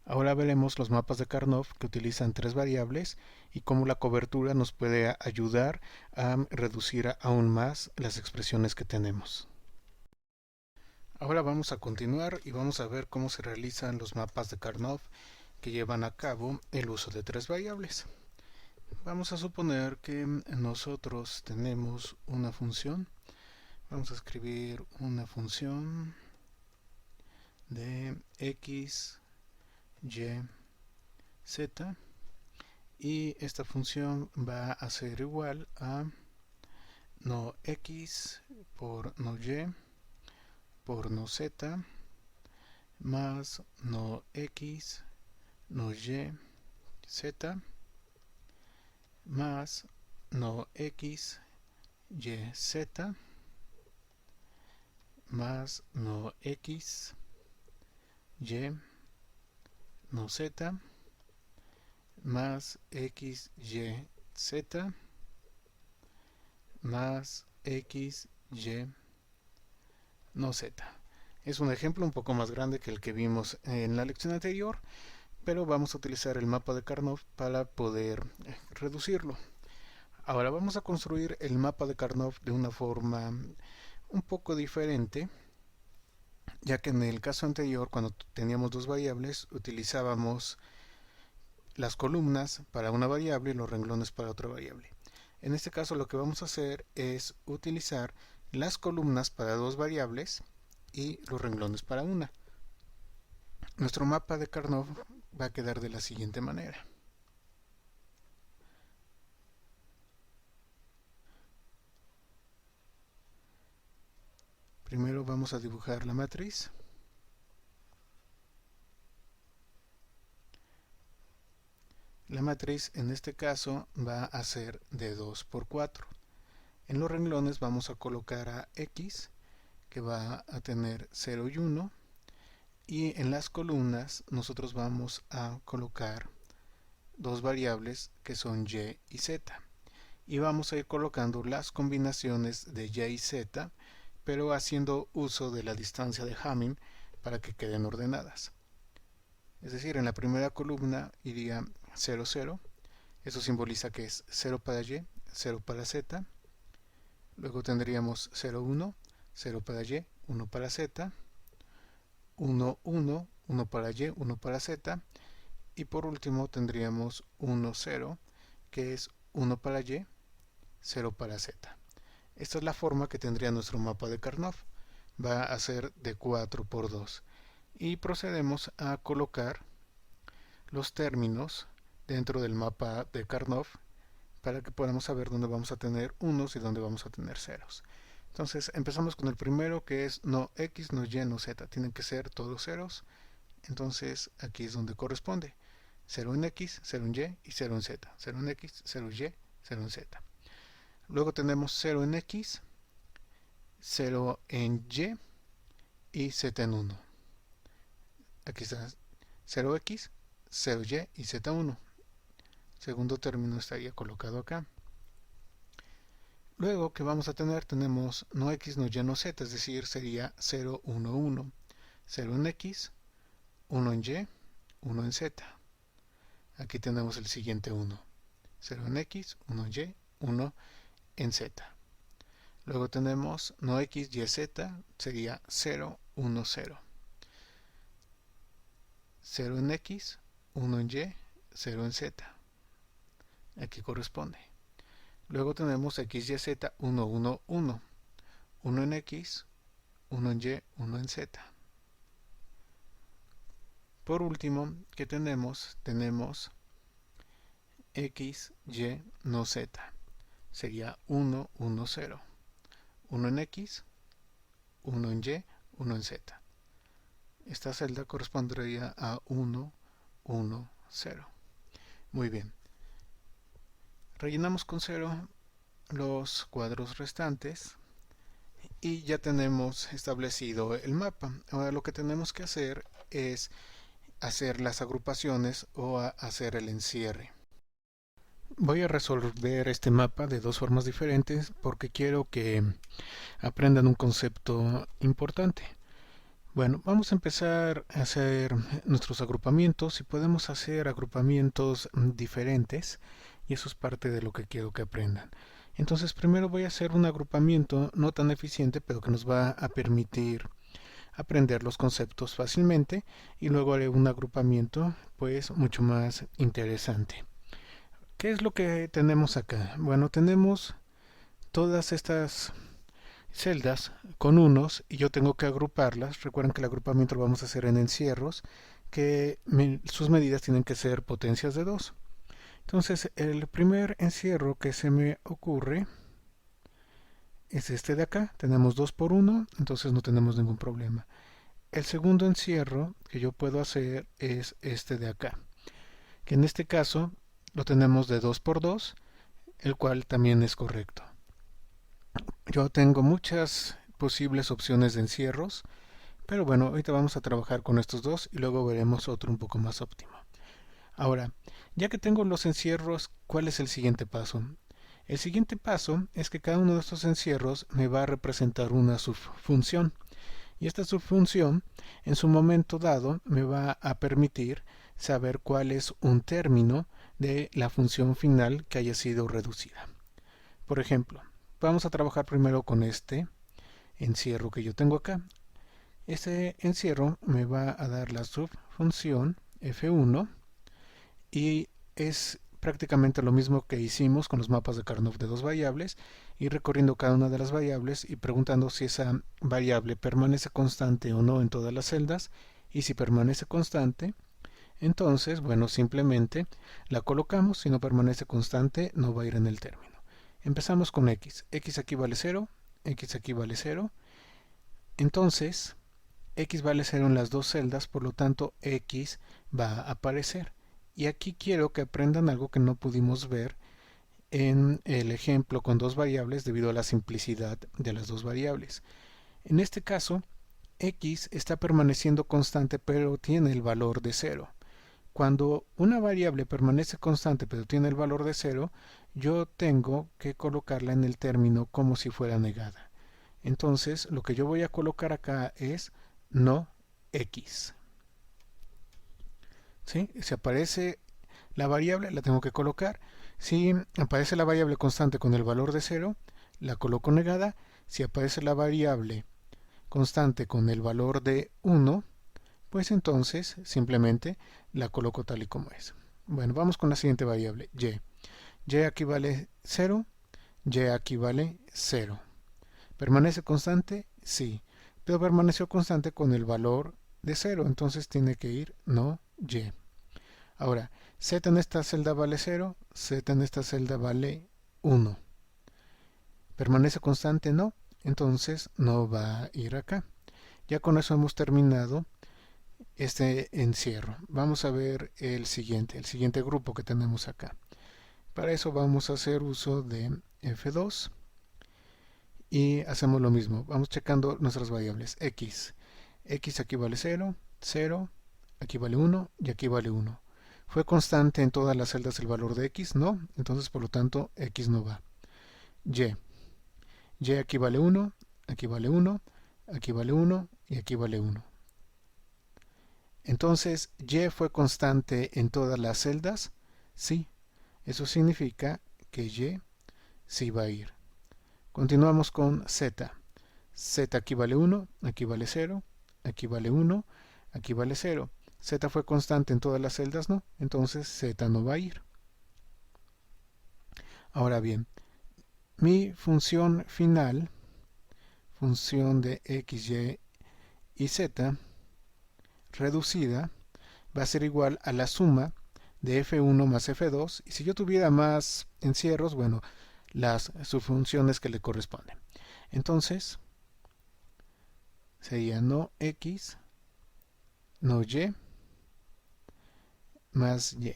Ahora veremos los mapas de Karnoff que utilizan tres variables y cómo la cobertura nos puede ayudar a reducir aún más las expresiones que tenemos. Ahora vamos a continuar y vamos a ver cómo se realizan los mapas de Karnoff que llevan a cabo el uso de tres variables. Vamos a suponer que nosotros tenemos una función. Vamos a escribir una función de x, y, z, y esta función va a ser igual a no x por no y por no z más no x no y z más no x y z más no x y no z más x y z más x y no z. Es un ejemplo un poco más grande que el que vimos en la lección anterior, pero vamos a utilizar el mapa de Karnoff para poder reducirlo. Ahora vamos a construir el mapa de Karnoff de una forma un poco diferente, ya que en el caso anterior, cuando teníamos dos variables, utilizábamos las columnas para una variable y los renglones para otra variable. En este caso lo que vamos a hacer es utilizar las columnas para dos variables y los renglones para una. Nuestro mapa de Karnoff va a quedar de la siguiente manera. Primero vamos a dibujar la matriz. La matriz en este caso va a ser de 2 por 4. En los renglones vamos a colocar a x, que va a tener 0 y 1, y en las columnas nosotros vamos a colocar dos variables que son y y z, y vamos a ir colocando las combinaciones de y y z, pero haciendo uso de la distancia de Hamming para que queden ordenadas. Es decir, en la primera columna iría 0, 0, eso simboliza que es 0 para y, 0 para z. Luego tendríamos 0, 1, 0 para y, 1 para z, 1, 1, 1 para y, 1 para z, y por último tendríamos 1, 0, que es 1 para y, 0 para z. Esta es la forma que tendría nuestro mapa de Karnoff. Va a ser de 4 por 2. Y procedemos a colocar los términos dentro del mapa de Karnoff para que podamos saber dónde vamos a tener unos y dónde vamos a tener ceros. Entonces empezamos con el primero, que es no x, no y, no z. Tienen que ser todos ceros. Entonces aquí es donde corresponde. 0 en x, 0 en y y 0 en z. 0 en x, 0 en y, 0 en z. Luego tenemos 0 en x, 0 en y z en 1. Aquí está 0x, 0y y z1. Segundo término estaría colocado acá. Luego que vamos a tener, tenemos no x, no y, no z, es decir, sería 0, 1, 1. 0 en x, 1 en y, 1 en z. Aquí tenemos el siguiente 1. 0 en x, 1 en y, 1 en z. Luego tenemos no x, y, z, sería 0, 1, 0. 0 en x, 1 en y, 0 en z. Aquí corresponde. Luego tenemos x, y, z, 1, 1, 1. 1 en x, 1 en y, 1 en z. Por último, ¿qué tenemos? Tenemos x, y, no z. Sería 1, 1, 0. 1 en x, 1 en y, 1 en z. Esta celda correspondería a 1, 1, 0. Muy bien. Rellenamos con 0 los cuadros restantes y ya tenemos establecido el mapa. Ahora lo que tenemos que hacer es hacer las agrupaciones o hacer el encierre. Voy a resolver este mapa de dos formas diferentes porque quiero que aprendan un concepto importante. Bueno, vamos a empezar a hacer nuestros agrupamientos y podemos hacer agrupamientos diferentes y eso es parte de lo que quiero que aprendan. Entonces primero voy a hacer un agrupamiento no tan eficiente pero que nos va a permitir aprender los conceptos fácilmente y luego haré un agrupamiento pues mucho más interesante. ¿Qué es lo que tenemos acá? Bueno, tenemos todas estas celdas con unos y yo tengo que agruparlas. Recuerden que el agrupamiento lo vamos a hacer en encierros, que sus medidas tienen que ser potencias de 2. Entonces, el primer encierro que se me ocurre es este de acá. Tenemos 2 por 1, entonces no tenemos ningún problema. El segundo encierro que yo puedo hacer es este de acá, que en este caso lo tenemos de 2 por 2, el cual también es correcto. Yo tengo muchas posibles opciones de encierros, pero bueno, ahorita vamos a trabajar con estos dos y luego veremos otro un poco más óptimo. Ahora, ya que tengo los encierros, ¿cuál es el siguiente paso? El siguiente paso es que cada uno de estos encierros me va a representar una subfunción. Y esta subfunción, en su momento dado, me va a permitir saber cuál es un término de la función final que haya sido reducida. Por ejemplo, vamos a trabajar primero con este encierro que yo tengo acá. Este encierro me va a dar la subfunción f1 y es prácticamente lo mismo que hicimos con los mapas de Karnoff de dos variables, ir recorriendo cada una de las variables y preguntando si esa variable permanece constante o no en todas las celdas, y si permanece constante, entonces, bueno, simplemente la colocamos. Si no permanece constante, no va a ir en el término. Empezamos con x. X aquí vale 0, x aquí vale 0. Entonces, x vale 0 en las dos celdas, por lo tanto, x va a aparecer. Y aquí quiero que aprendan algo que no pudimos ver en el ejemplo con dos variables debido a la simplicidad de las dos variables. En este caso, x está permaneciendo constante pero tiene el valor de 0. Cuando una variable permanece constante pero tiene el valor de 0, yo tengo que colocarla en el término como si fuera negada. Entonces, lo que yo voy a colocar acá es no x. ¿Sí? Si aparece la variable, la tengo que colocar. Si aparece la variable constante con el valor de 0, la coloco negada. Si aparece la variable constante con el valor de 1, pues entonces simplemente la coloco tal y como es. Bueno, vamos con la siguiente variable, y. Y aquí vale 0, y aquí vale 0. ¿Permanece constante? Sí, pero permaneció constante con el valor de 0, entonces tiene que ir no y. Ahora, z en esta celda vale 0, z en esta celda vale 1. ¿Permanece constante? No, entonces no va a ir acá. Ya con eso hemos terminado este encierro. Vamos a ver el siguiente grupo que tenemos acá. Para eso vamos a hacer uso de f2 y hacemos lo mismo. Vamos checando nuestras variables. X aquí vale 0, 0, aquí vale 1 y aquí vale 1. ¿Fue constante en todas las celdas el valor de x? No, entonces por lo tanto x no va. Y aquí vale 1, aquí vale 1, aquí vale 1 y aquí vale 1. Entonces, y fue constante en todas las celdas. Sí, eso significa que y sí va a ir. Continuamos con z. Z aquí vale 1, aquí vale 0, aquí vale 1, aquí vale 0. Z fue constante en todas las celdas, ¿no? Entonces z no va a ir. Ahora bien, mi función final, función de x, y z, reducida, va a ser igual a la suma de f1 más f2. Y si yo tuviera más encierros, bueno, las subfunciones que le corresponden. Entonces, sería no x, no y, más y.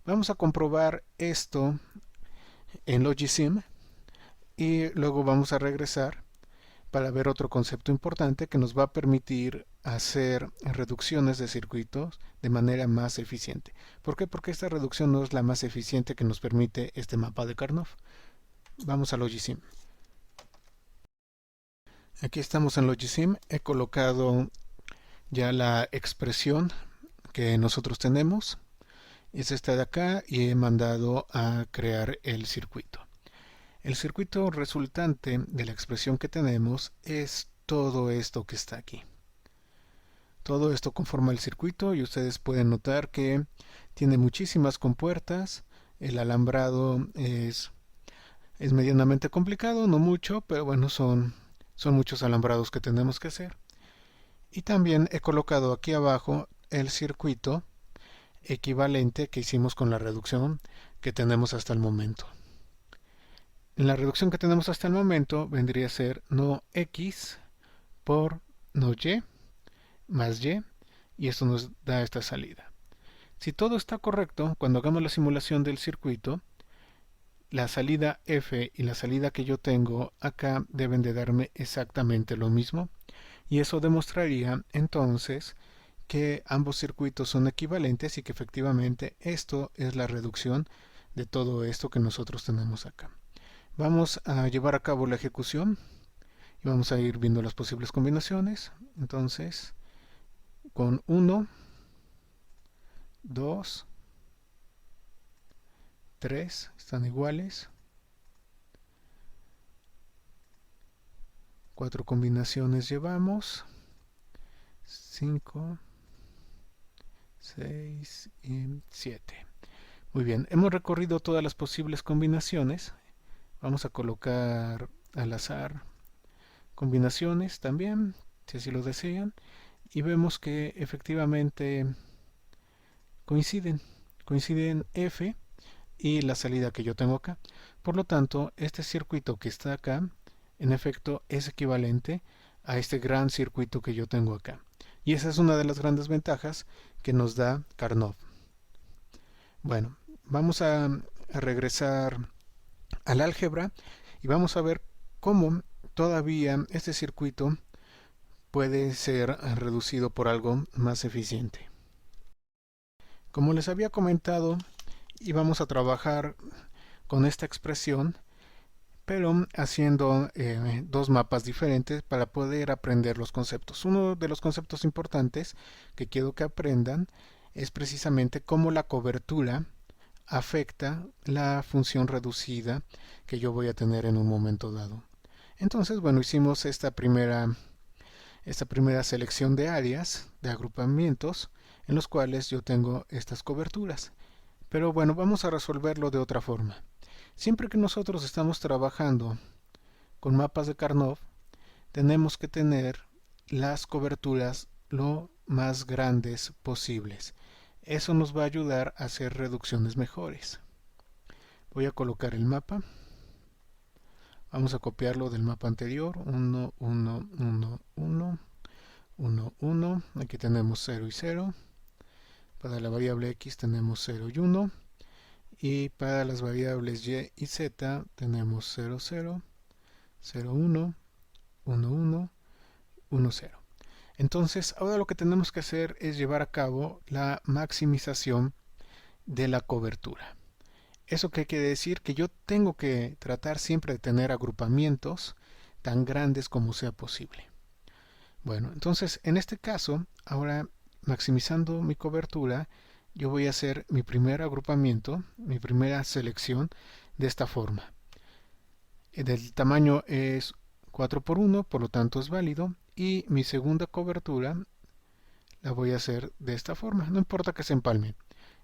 Vamos a comprobar esto en Logisim y luego vamos a regresar para ver otro concepto importante que nos va a permitir hacer reducciones de circuitos de manera más eficiente. ¿Por qué? Porque esta reducción no es la más eficiente que nos permite este mapa de Karnoff. Vamos a Logisim. Aquí estamos en Logisim. He colocado ya la expresión que nosotros tenemos. Es esta de acá y he mandado a crear el circuito. El circuito resultante de la expresión que tenemos es todo esto que está aquí. Todo esto conforma el circuito y ustedes pueden notar que tiene muchísimas compuertas. El alambrado es medianamente complicado, no mucho, pero bueno, son muchos alambrados que tenemos que hacer. Y también he colocado aquí abajo el circuito equivalente que hicimos con la reducción que tenemos hasta el momento. La reducción que tenemos hasta el momento vendría a ser no x por no y más y esto nos da esta salida. Si todo está correcto, cuando hagamos la simulación del circuito, la salida f y la salida que yo tengo acá deben de darme exactamente lo mismo y eso demostraría entonces que ambos circuitos son equivalentes y que efectivamente esto es la reducción de todo esto que nosotros tenemos acá. Vamos a llevar a cabo la ejecución y vamos a ir viendo las posibles combinaciones. Entonces, con 1, 2, 3 están iguales. 4 combinaciones llevamos. 5, 6 y 7. Muy bien, hemos recorrido todas las posibles combinaciones. Vamos a colocar al azar combinaciones también, si así lo desean. Y vemos que efectivamente coinciden F y la salida que yo tengo acá. Por lo tanto, este circuito que está acá, en efecto, es equivalente a este gran circuito que yo tengo acá. Y esa es una de las grandes ventajas que nos da Karnoff. Bueno, vamos a regresar al álgebra y vamos a ver cómo todavía este circuito puede ser reducido por algo más eficiente. Como les había comentado, íbamos a trabajar con esta expresión, pero haciendo dos mapas diferentes para poder aprender los conceptos. Uno de los conceptos importantes que quiero que aprendan es precisamente cómo la cobertura afecta la función reducida que yo voy a tener en un momento dado. Entonces, bueno, hicimos esta primera selección de áreas, de agrupamientos, en los cuales yo tengo estas coberturas. Pero bueno, vamos a resolverlo de otra forma. Siempre que nosotros estamos trabajando con mapas de Karnoff, tenemos que tener las coberturas lo más grandes posibles. Eso nos va a ayudar a hacer reducciones mejores. Voy a colocar el mapa. Vamos a copiarlo del mapa anterior. 1, 1, 1, 1, 1, 1. Aquí tenemos 0 y 0. Para la variable x tenemos 0 y 1. Y para las variables y y z tenemos 0, 0, 0, 1, 1, 1, 1, 0. Entonces, ahora lo que tenemos que hacer es llevar a cabo la maximización de la cobertura. ¿Eso qué quiere decir? Que yo tengo que tratar siempre de tener agrupamientos tan grandes como sea posible. Bueno, entonces en este caso, ahora maximizando mi cobertura, yo voy a hacer mi primer agrupamiento, mi primera selección de esta forma. El tamaño es 4 por 1, por lo tanto es válido. Y mi segunda cobertura la voy a hacer de esta forma, no importa que se empalme.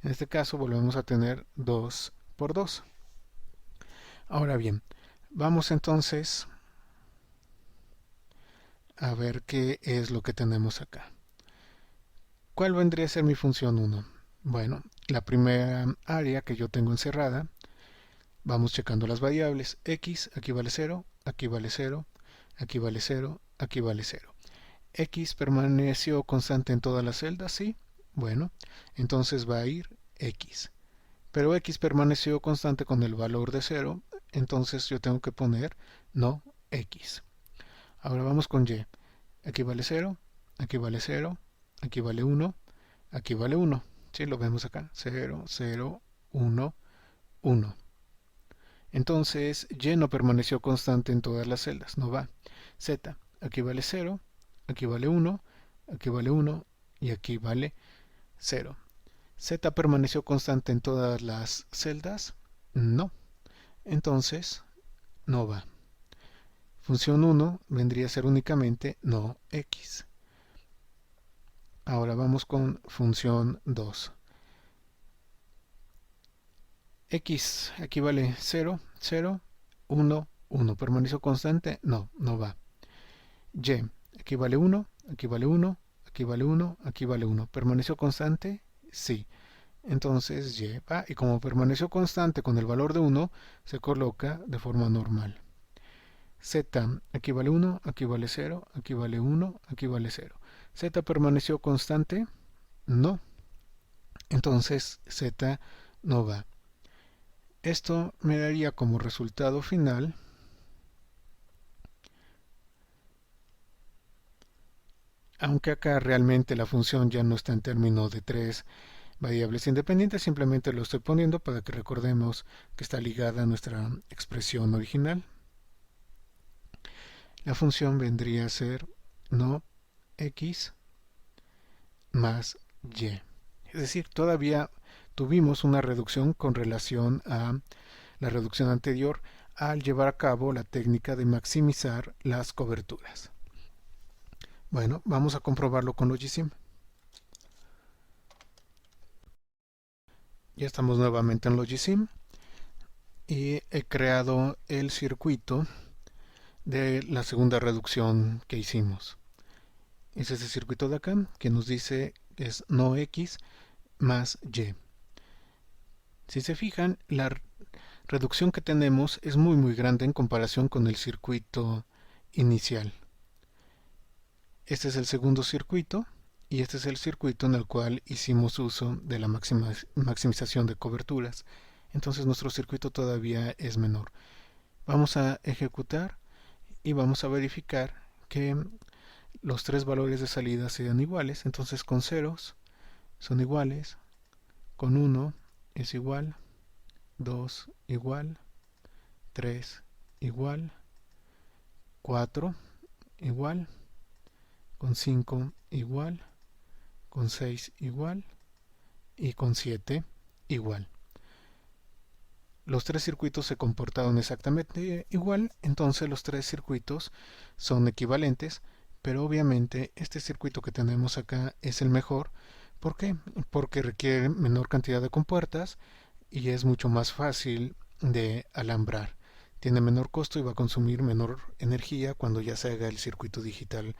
En este caso volvemos a tener 2 por 2. Ahora bien, vamos entonces a ver qué es lo que tenemos acá. ¿Cuál vendría a ser mi función 1? Bueno, la primera área que yo tengo encerrada, vamos checando las variables. X, aquí vale 0, aquí vale 0, aquí vale 0, aquí vale 0. X permaneció constante en todas las celdas, ¿sí? Bueno, entonces va a ir X. Pero X permaneció constante con el valor de 0, entonces yo tengo que poner no X. Ahora vamos con Y. Aquí vale 0, aquí vale 0, aquí vale 1, aquí vale 1. ¿Sí? Lo vemos acá. 0, 0, 1, 1. Entonces, Y no permaneció constante en todas las celdas, no va. Z, aquí vale 0, aquí vale 1, aquí vale 1 y aquí vale 0. Z permaneció constante en todas las celdas, no. Entonces, no va. Función 1 vendría a ser únicamente no X. Ahora vamos con función 2. X, aquí vale 0, 0, 1, 1. ¿Permaneció constante? No, no va. Y, aquí vale 1, aquí vale 1, aquí vale 1, aquí vale 1. ¿Permaneció constante? Sí. Entonces Y va, y como permaneció constante con el valor de 1, se coloca de forma normal. Z, aquí vale 1, aquí vale 0, aquí vale 1, aquí vale 0. Z permaneció constante, no. Entonces Z no va. Esto me daría como resultado final aunque acá realmente la función ya no está en términos de tres variables independientes, simplemente lo estoy poniendo para que recordemos que está ligada a nuestra expresión original. La función vendría a ser no x más y. Es decir, todavía tuvimos una reducción con relación a la reducción anterior al llevar a cabo la técnica de maximizar las coberturas. Bueno, vamos a comprobarlo con Logisim. Ya estamos nuevamente en Logisim y he creado el circuito de la segunda reducción que hicimos. Es ese circuito de acá que nos dice que es no x más y. Si se fijan, la reducción que tenemos es muy grande en comparación con el circuito inicial. Este es el segundo circuito y este es el circuito en el cual hicimos uso de la maximización de coberturas. Entonces nuestro circuito todavía es menor. Vamos a ejecutar y vamos a verificar que los tres valores de salida sean iguales. Entonces con ceros son iguales, con 1 es igual, 2 igual, 3 igual, 4 igual, con 5 igual, con 6 igual y con 7 igual. Los tres circuitos se comportaron exactamente igual, entonces los tres circuitos son equivalentes, pero obviamente este circuito que tenemos acá es el mejor. ¿Por qué? Porque requiere menor cantidad de compuertas y es mucho más fácil de alambrar. Tiene menor costo y va a consumir menor energía cuando ya se haga el circuito digital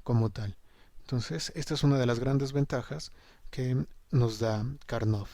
como tal. Entonces, esta es una de las grandes ventajas que nos da Karnov.